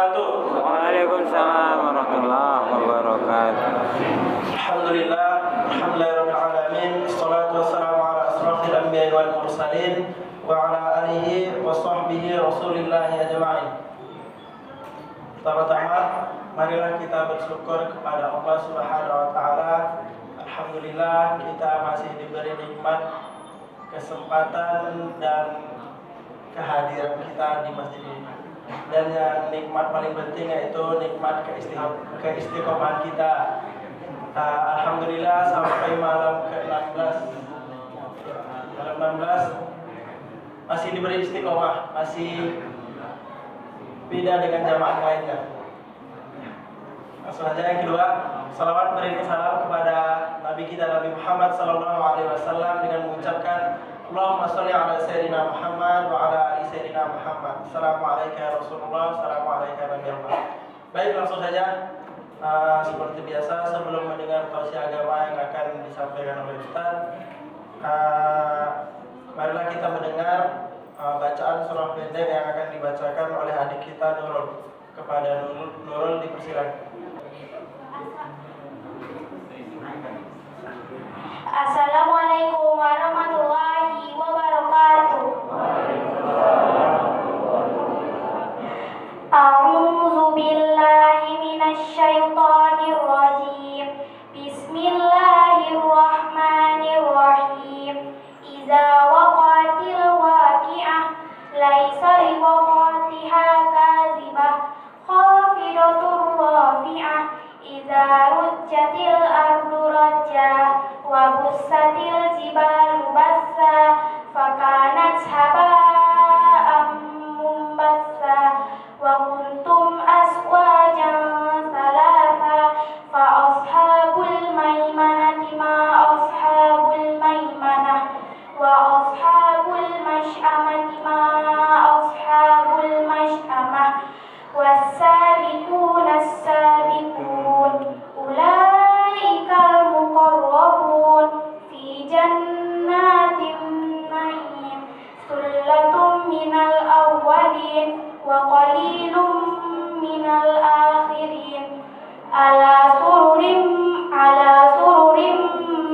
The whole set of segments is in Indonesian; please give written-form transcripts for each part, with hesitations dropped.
Waalaikumsalam warahmatullahi wabarakatuh. Alhamdulillahirabbil alamin. Wassalatu wassalamu ala asrofil anbiya'i wal mursalin wa ala alihi wa sahbihi rasulillahi ajma'in. Pertama-tama, marilah kita bersyukur kepada Allah Subhanahu wa taala. Alhamdulillah kita masih diberi nikmat, kesempatan dan kehadiran kita di masjid ini. Dan yang nikmat paling penting yaitu nikmat keistiqomahan kita. Alhamdulillah sampai malam ke-16 masih diberi istiqomah, masih beda dengan jamaah lainnya. Langsung aja yang kedua, salawat beriring salam kepada Nabi kita Nabi Muhammad SAW dengan mengucapkan Allahumma sholli ala sayyidina Muhammad wa ala ali sayyidina Muhammad. Assalamualaikum ya Rasulullah, assalamualaikum ya Nabi Allah. Baik, langsung saja. Seperti biasa, sebelum mendengar tausiah agama yang akan disampaikan oleh Ustaz, marilah kita mendengar bacaan surah pendek yang akan dibacakan oleh adik kita Nurul. Kepada Nurul dipersilakan. Assalamualaikum warahmatullahi wabarakatuh. A'udzu billahi minasy syaithanir rajim. Bismillahirrahmanirrahim. Idza waqatil waqi'ah laisa liwaqatiha kadzibah khafidatur rafi'ah. Idza rujjatil ardu rajja wa bussatil jibalu bassa fakanat haba'an mumbassa wa kuntum aswajan thalatha fa ashabul maimanati ma ashabul maimanah wa ashabul masy'amati ma ashabul masy'amah was-sabiquna as-sabiqun ulaikal muqarrabun fi jannatin na'im sullatun minal awwalin wa qalilum minal akhirin ala sururin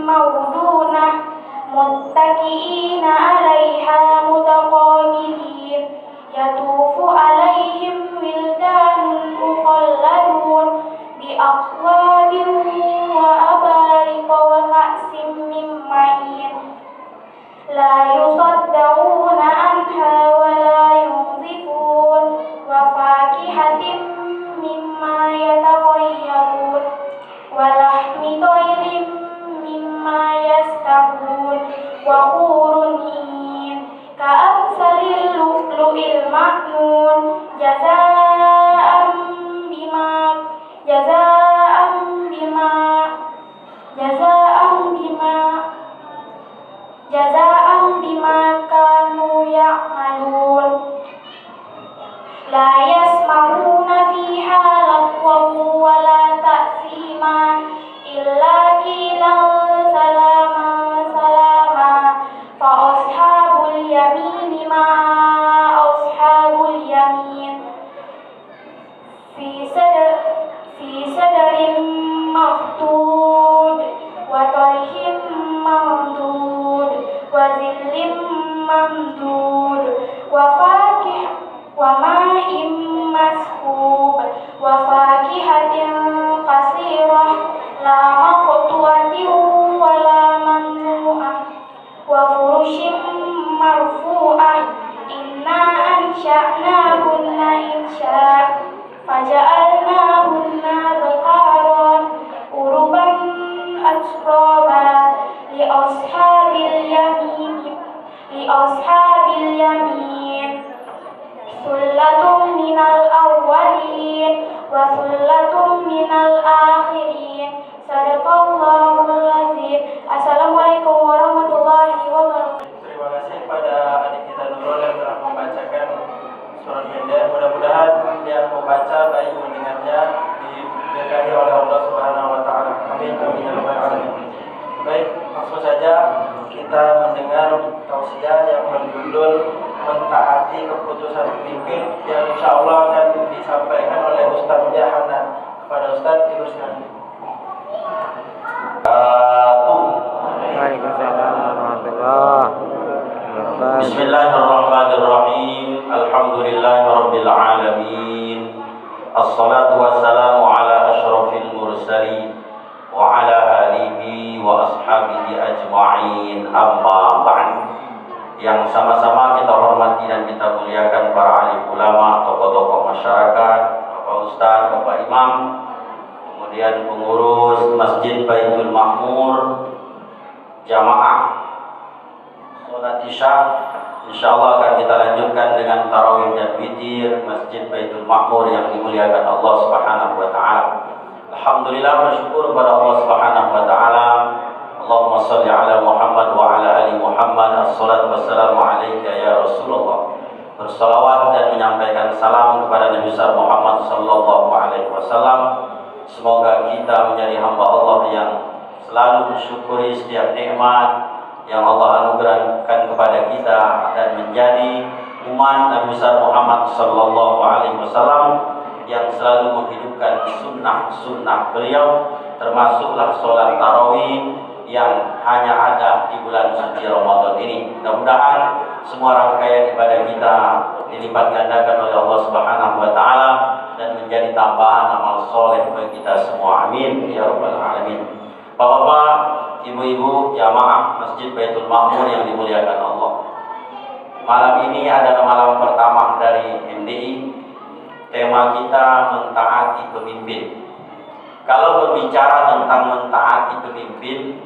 mawdunah muttaqiina 'alaiha mutaqabilin yatufu 'alaihim wildanun mukhalladun bi aqwabin wa abarika wa ka'sin min ma'in la yusaddauna anha wa la yunzifun wa fakihatin mimma yatakhayyarun wa lahmi tayrin mimma yastahun wa hurun hin ka'amsalil lu'lu'il maknun jaza'an bima kanu ya'malun la yasma'una fiha lagwan wa la ta'sima illa qilan salaman salama fa ashabul yamini ma ashabul yamin fi sadarin makhdud wa talhim mamdud wa zillim mamdud wa ma'im mashub wa fakihatin qasirah la maqtu'atin wa la mamnu'ah wa furushin marfu'ah inna ansha'nahunna insha' faja'alnahunna baqaran uruban atraba li ashabil yamin sullatun minal awwalin wa sullatun minal akhirin sadaqallahul azim. Assalamualaikum warahmatullahi wabarakatuh. Terima kasih pada adik kita Nurul yang telah membacakan surat pendek. Mudah-mudahan yang membaca baik mendengarnya diberkahi oleh Allah Subhanahu wa taala. Amin amin ya rabbal alamin. Baik, langsung saja kita mendengar tausiah yang berjudul mentaati keputusan pemimpin yang insya Allah akan disampaikan disampaikan oleh Ustaz Yahana. Kepada Ustaz dipersilakan. Waalaikumsalam warahmatullahi wabarakatuh. Bismillahirrahmanirrahim. Alhamdulillahirabbil alamin. Assalatu wassalamu ala asyrafil mursalin wa ala alihi wa ashabihi ajma'in. Amma ba'd. Yang sama-sama kita hormati dan kita muliakan para alim ulama, tokoh-tokoh masyarakat, Bapak Ustaz, Bapak Imam, kemudian pengurus Masjid Baitul Ma'mur, jamaah sholat isya. Insyaallah akan kita lanjutkan dengan tarawih dan witir Masjid Baitul Ma'mur yang dimuliakan Allah Subhanahu wa taala. Alhamdulillah, bersyukur kepada Allah Subhanahu wa taala. Allahumma shalli ala Muhammad wa ala ali Muhammad. Assalatu wassalamu alayka ya Rasulullah. Bersalawat dan menyampaikan salam kepada Nabi besar Muhammad sallallahu alaihi wasallam. Semoga kita menjadi hamba Allah yang selalu mensyukuri setiap nikmat yang Allah anugerahkan kepada kita dan menjadi umat Nabi besar Muhammad sallallahu alaihi wasallam yang selalu menghidupkan sunnah-sunnah beliau, termasuklah sholat tarawih yang hanya ada di bulan suci Ramadan ini. Mudah-mudahan semua rangkaian ibadah kita dilipat gandakan oleh Allah Subhanahu wa taala dan menjadi tambahan amal soleh bagi kita semua. Amin ya rabbal alamin. Bapak-bapak, ibu-ibu, jamaah Masjid Baitul Ma'mur yang dimuliakan Allah. Malam ini adalah malam pertama dari MDI. Tema kita mentaati pemimpin. Kalau berbicara tentang mentaati pemimpin,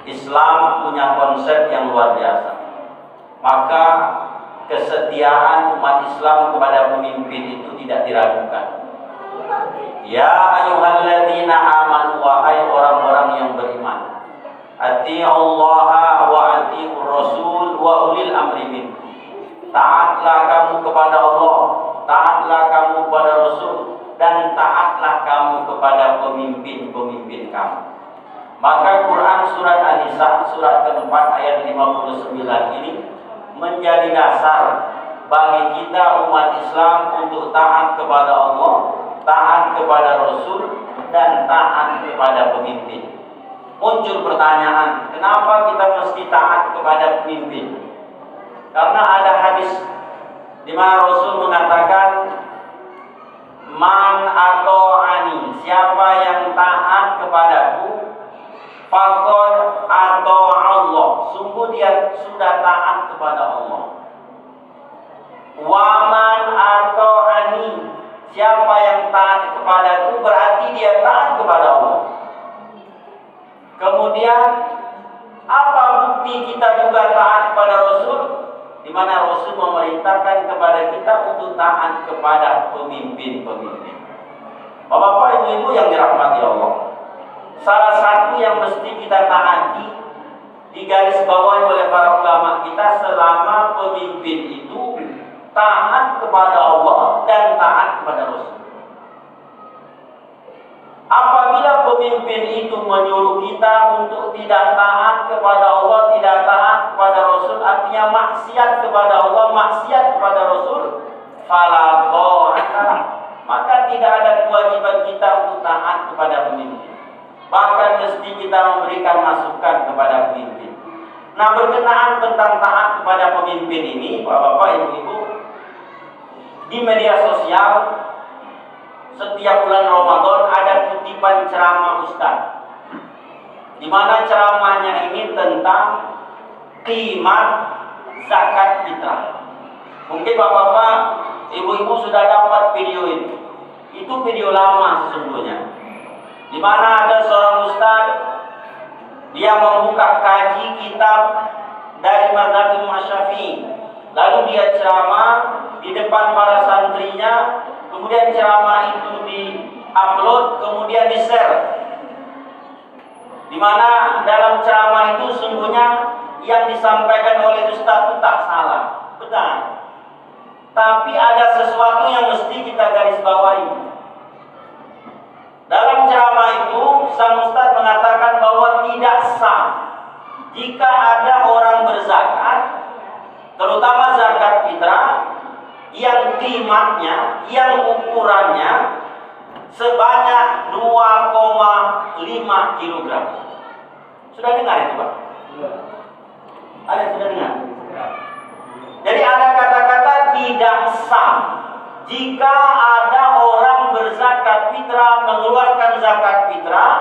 Islam punya konsep yang luar biasa. Maka kesetiaan umat Islam kepada pemimpin itu tidak diragukan. Ya ayyuhalladzina amanu, wahai orang-orang yang beriman, atiiullaha wa atiiur rasul wa ulil amri minkum. Taatlah kamu kepada Allah, taatlah kamu kepada Rasul, dan taatlah kamu kepada pemimpin-pemimpin kamu. Maka Quran surat An-Nisa surat keempat ayat 59 ini menjadi dasar bagi kita umat Islam untuk taat kepada Allah, taat kepada Rasul, dan taat kepada pemimpin. Muncul pertanyaan, kenapa kita mesti taat kepada pemimpin? Karena ada hadis di mana Rasul mengatakan, man ato'ani, siapa yang taat kepadaku, faqad Allah, sungguh dia sudah taat kepada Allah. Waman ato'ani, siapa yang taat kepadaku berarti dia taat kepada Allah. Kemudian apa bukti kita juga taat kepada Rasul? Di mana Rasul memerintahkan kepada kita untuk taat kepada pemimpin-pemimpin. Bapak-bapak, ibu-ibu yang dirahmati Allah, salah satu yang mesti kita taati, digarisbawahi oleh para ulama kita, selama pemimpin itu taat kepada Allah dan taat kepada Rasul. Apabila pemimpin itu menyuruh kita untuk tidak taat kepada Allah, tidak taat kepada Rasul, artinya maksiat kepada Allah, maksiat kepada Rasul, fala ta'ata, maka tidak ada kewajiban kita untuk taat kepada pemimpin. Bahkan mesti kita memberikan masukan kepada pemimpin. Nah, berkenaan tentang taat kepada pemimpin ini, Bapak-bapak, Ibu-ibu, di media sosial setiap bulan Ramadan ada kutipan ceramah Ustaz, di mana ceramahnya ini tentang qimah zakat fitrah. Mungkin Bapak-bapak, Ibu-ibu sudah dapat video itu. Itu video lama sesungguhnya, di mana ada seorang Ustaz, dia membuka kaji kitab dari mazhab Imam Syafi'i. Lalu dia ceramah di depan para santrinya, kemudian ceramah itu di-upload, kemudian di-share. Di mana dalam ceramah itu sungguhnya yang disampaikan oleh Ustaz itu tak salah, benar. Tapi ada sesuatu yang mesti kita garis bawahi. Dalam ceramah itu, sang Ustaz mengatakan bahwa tidak sah jika ada orang berzakat, terutama zakat fitrah, yang kimatnya, yang ukurannya sebanyak 2,5 kilogram. Sudah dengar itu, Pak? Ada sudah dengar? Jadi ada kata-kata tidak sah jika ada orang berzakat fitrah, mengeluarkan zakat fitrah,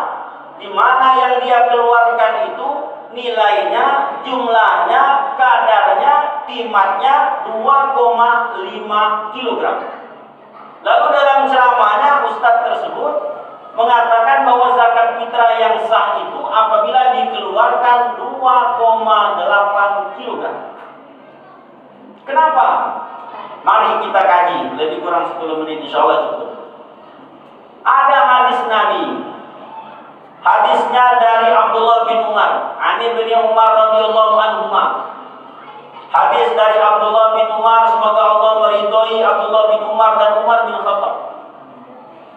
di mana yang dia keluarkan itu nilainya, jumlahnya, kadarnya, timatnya 2,5 kilogram. Lalu dalam ceramahnya Ustadz tersebut mengatakan bahwa zakat fitrah yang sah itu apabila dikeluarkan 2,8 kilogram. Kenapa? Mari kita kaji, lebih kurang 10 menit insya Allah cukup. Ada hadis Nabi. Hadisnya dari Abdullah bin Umar. Ani bin Umar radhiyallahu anhu. Hadis dari Abdullah bin Umar, semoga Allah meridhoi Abdullah bin Umar dan Umar bin Khattab.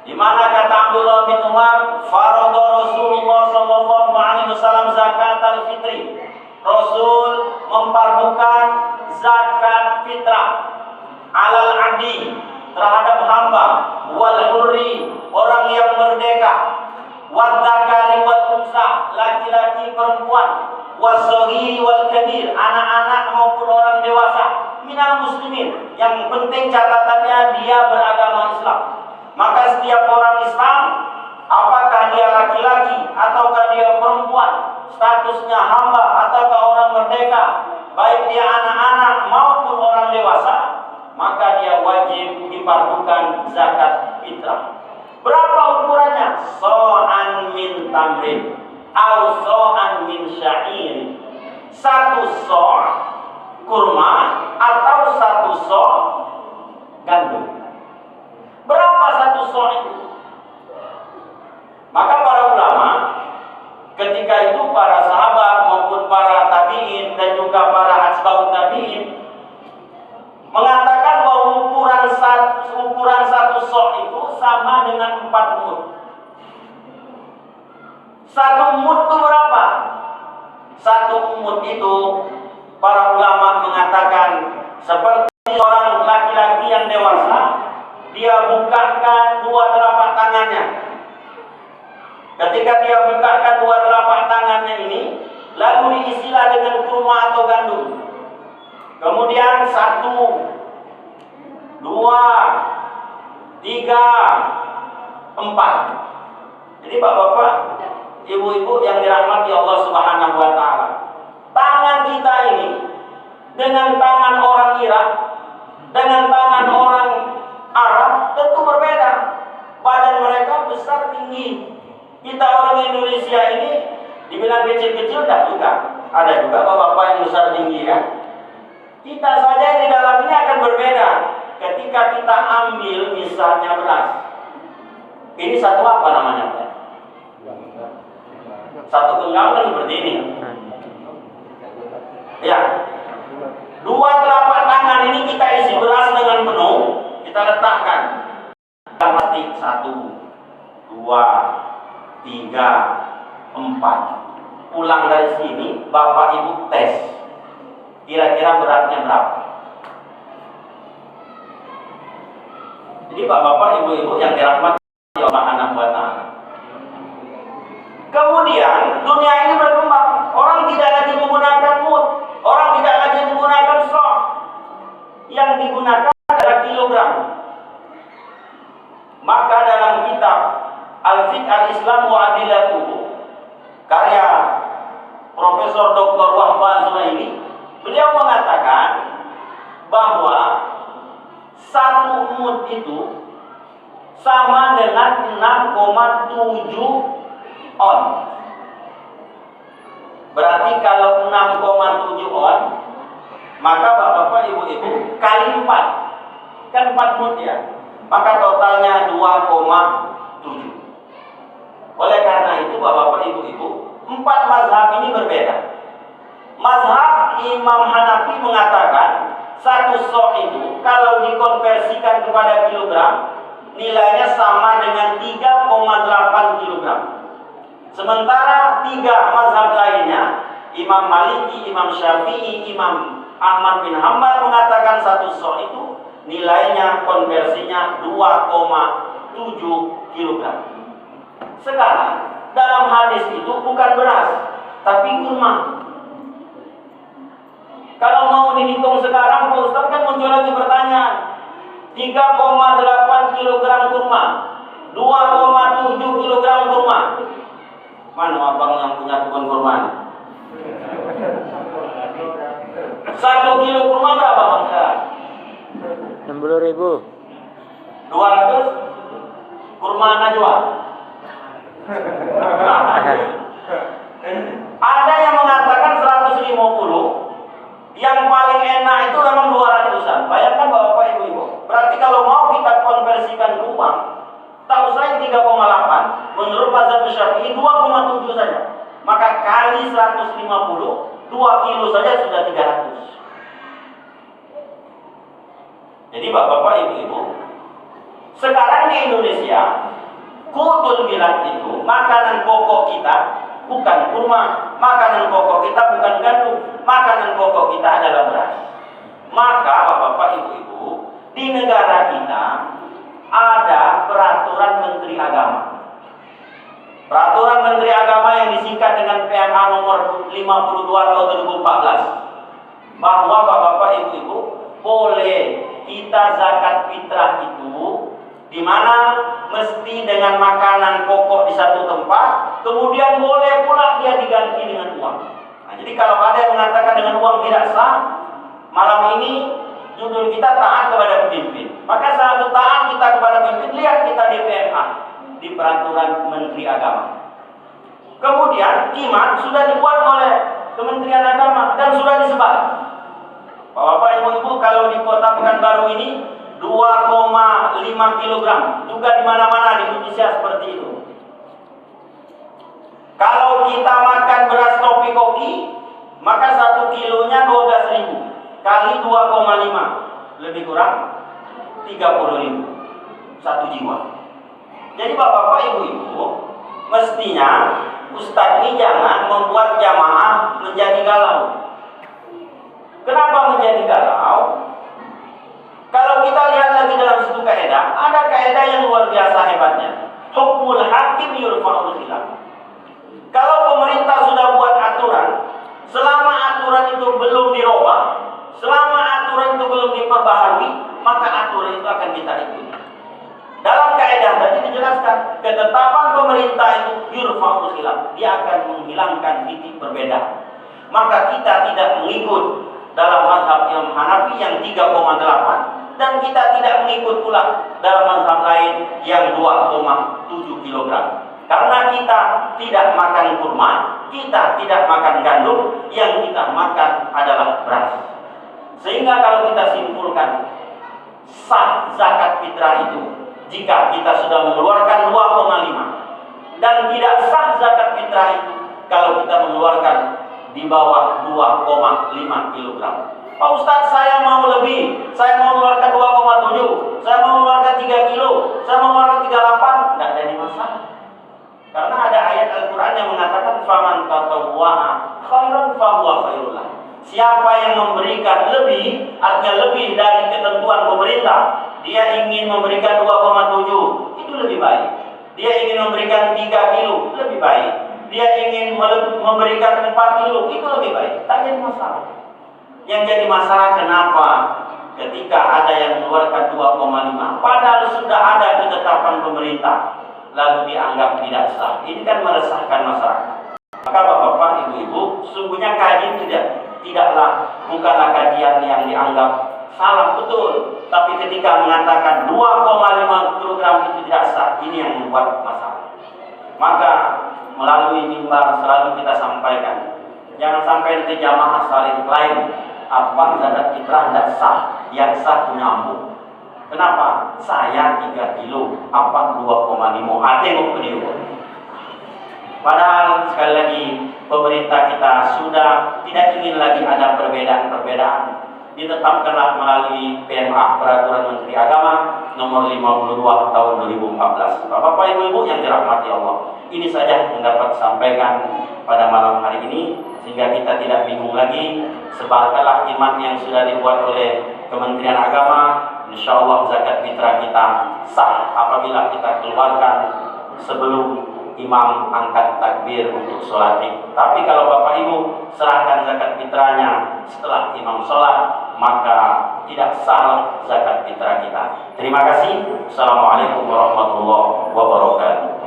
Di mana kata Abdullah bin Umar, faradha Rasulullah sallallahu alaihi wasallam zakat al-fitri. Rasul memfardukan zakat fitrah alal abdi, terhadap hamba, wal hurri, orang yang merdeka, wal dzakari wal unsa, laki-laki perempuan, wasohiri wal kabir, anak-anak maupun orang dewasa, minal muslimin. Yang penting catatannya dia beragama Islam. Maka setiap orang Islam, apakah dia laki-laki ataukah dia perempuan, statusnya hamba ataukah orang merdeka, baik dia anak-anak maupun orang dewasa, maka dia wajib difardukan zakat fitrah. Berapa ukurannya? So'an min tamrin au so'an min sya'ir. 1 so' kurma atau 1 so' gandum. Berapa 1 so' itu? Maka para ulama ketika itu, para sahabat maupun para tabi'in dan juga para atba'ut tabi'in mengatakan bahwa ukuran 1 so' itu sama dengan 4 mud. 1 mud itu berapa? 1 mud itu para ulama mengatakan seperti orang laki-laki yang dewasa, dia bukakan 2 telapak tangannya. Ketika dia bukakan 2 telapak tangannya ini, lalu diisilah dengan kurma atau gandum. Kemudian 1, 2, 3, 4. Jadi bapak-bapak, ibu-ibu yang dirahmati Allah Subhanahu wa taala, tangan kita ini dengan tangan orang Irak, dengan tangan orang Arab tentu berbeda. Badan mereka besar tinggi. Kita orang Indonesia ini dibilang kecil-kecil enggak juga. Ada juga bapak-bapak yang besar tinggi kan. Kita saja di dalam ini akan berbeda. Ketika kita ambil misalnya beras, ini 1 apa namanya? 1 genggaman seperti ini. Ya, 2 telapak tangan ini kita isi beras dengan penuh, kita letakkan. Kita mati 1, 2, 3, 4. Pulang dari sini, bapak ibu tes. Kira-kira beratnya berapa? Jadi bapak ibu-ibu yang dirahmati Allah Subhanahu wa taala. Kemudian dunia ini berkembang. Orang tidak lagi menggunakan mud, orang tidak lagi menggunakan sok. Yang digunakan adalah kilogram. Maka dalam kitab Al-Fiqh Al-Islam wa Adilatuhu, karya Profesor Dr. Wahbah Zuhaili, beliau mengatakan bahwa 1 mud itu sama dengan 6,7 on. Berarti kalau 6,7 on, maka bapak-bapak ibu-ibu kali 4, kan 4 mud ya, maka totalnya 2,7. Oleh karena itu bapak-bapak ibu-ibu, 4 mazhab ini berbeda. Mazhab Imam Hanafi mengatakan 1 so' itu kalau dikonversikan kepada kilogram, nilainya sama dengan 3,8 kilogram. Sementara 3 mazhab lainnya, Imam Maliki, Imam Syafi'i, Imam Ahmad bin Hanbal mengatakan 1 so' itu nilainya konversinya 2,7 kilogram. Sekarang dalam hadis itu bukan beras, tapi kurma. Kalau mau dihitung sekarang, Pak Ustaz, kan muncul lagi pertanyaan. 3,8 kilogram kurma, 2,7 kilogram kurma. Mana abang yang punya kebun kurma? 1 kilo kurma berapa bang sekarang? 60.000. 200 kurma najwa. Ada yang mengatakan 150. Yang paling enak itu memang 200-an. Bayangkan Bapak Ibu. Berarti kalau mau kita konversikan ke uang, tak usah 3,8. Menurut mazhab Syafi'i 2,7 saja. Maka kali 150, 2 kilo saja sudah 300. Jadi Bapak Ibu, sekarang di Indonesia, kutul bilang itu makanan pokok kita bukan kurma, makanan pokok kita bukan gandum, makanan pokok kita adalah beras. Maka Bapak Ibu, di negara kita ada peraturan Menteri Agama. Peraturan Menteri Agama yang disingkat dengan PMA nomor 52 tahun 2014, bahwa Bapak Ibu boleh kita zakat fitrah itu di mana mesti dengan makanan pokok di satu tempat, kemudian boleh pula dia diganti dengan uang. Nah, jadi kalau ada yang mengatakan dengan uang tidak sah, malam ini judul kita taat kepada pemimpin. Maka satu taat kita kepada pemimpin, lihat kita di PMA, di peraturan Menteri Agama. Kemudian kimat sudah dibuat oleh Kementerian Agama dan sudah disebar. Bapak Ibu, kalau di kota Pekanbaru ini 2,5 kilogram, juga di mana-mana di Indonesia seperti itu. Kalau kita makan beras topi koki, maka 1 kilonya 12.000 kali 2,5, lebih kurang 30.000 satu jiwa. Jadi Bapak Ibu, mestinya Ustadz ini jangan membuat jamaah menjadi galau. Kenapa menjadi galau? Kalau kita lihat lagi dalam satu kaidah, ada kaidah yang luar biasa hebatnya. Hukmul hakim yurfa'ul khilaf. Kalau pemerintah sudah buat aturan, selama aturan itu belum dirubah, selama aturan itu belum diperbaharui, maka aturan itu akan kita ikuti. Dalam kaidah tadi dijelaskan, ketetapan pemerintah itu yurfa'ul khilaf, dia akan menghilangkan titik berbeda. Maka kita tidak mengikut dalam mazhab Imam Hanafi yang 3,8, dan kita tidak mengikut pula dalam mazhab lain yang 2,7 kg. Karena kita tidak makan kurma, kita tidak makan gandum, yang kita makan adalah beras. Sehingga kalau kita simpulkan sah zakat fitrah itu jika kita sudah mengeluarkan 2,5, dan tidak sah zakat fitrah itu kalau kita mengeluarkan di bawah 2,5 kg. Pak Ustadz, saya mau lebih, saya mau mengeluarkan 2,7, saya mau mengeluarkan 3 kilo, saya mau mengeluarkan 38, tidak jadi masalah. Karena ada ayat Al-Quran yang mengatakan faman tatawwa'a khairan fahuwa khairul lah. Siapa yang memberikan lebih, artinya lebih dari ketentuan pemerintah, dia ingin memberikan 2,7, itu lebih baik. Dia ingin memberikan 3 kilo, lebih baik. Dia ingin memberikan 4 kilo, itu lebih baik. Tak jadi masalah. Yang jadi masalah kenapa ketika ada yang mengeluarkan 2,5, padahal sudah ada ketetapan pemerintah, lalu dianggap tidak sah. Ini kan meresahkan masyarakat. Maka Bapak, Ibu-ibu, sungguhnya kaji bukanlah kajian yang dianggap salah, betul. Tapi ketika mengatakan 2,5 kg itu tidak sah, ini yang membuat masalah. Maka melalui mimbar selalu kita sampaikan, jangan sampai nanti jamaah saling klaim apa zakat fitrah tidak sah, yang sah punya ampuh. Kenapa? Saya 3 kilo, apa 2,5, tengok beliau. Padahal sekali lagi pemerintah kita sudah tidak ingin lagi ada perbedaan-perbedaan. Ditetapkanlah melalui PMA, Peraturan Menteri Agama nomor 52 tahun 2014. Bapak Ibu yang dirahmati Allah, ini saja yang dapat sampaikan pada malam hari ini, sehingga kita tidak bingung lagi. Sebarkanlah iman yang sudah dibuat oleh Kementerian Agama insya Allah zakat fitrah kita sah apabila kita keluarkan sebelum imam angkat takbir untuk sholat Id. Tapi kalau Bapak Ibu serahkan zakat fitrahnya setelah imam sholat, maka tidak sah zakat fitrah kita. Terima kasih. Assalamualaikum warahmatullahi wabarakatuh.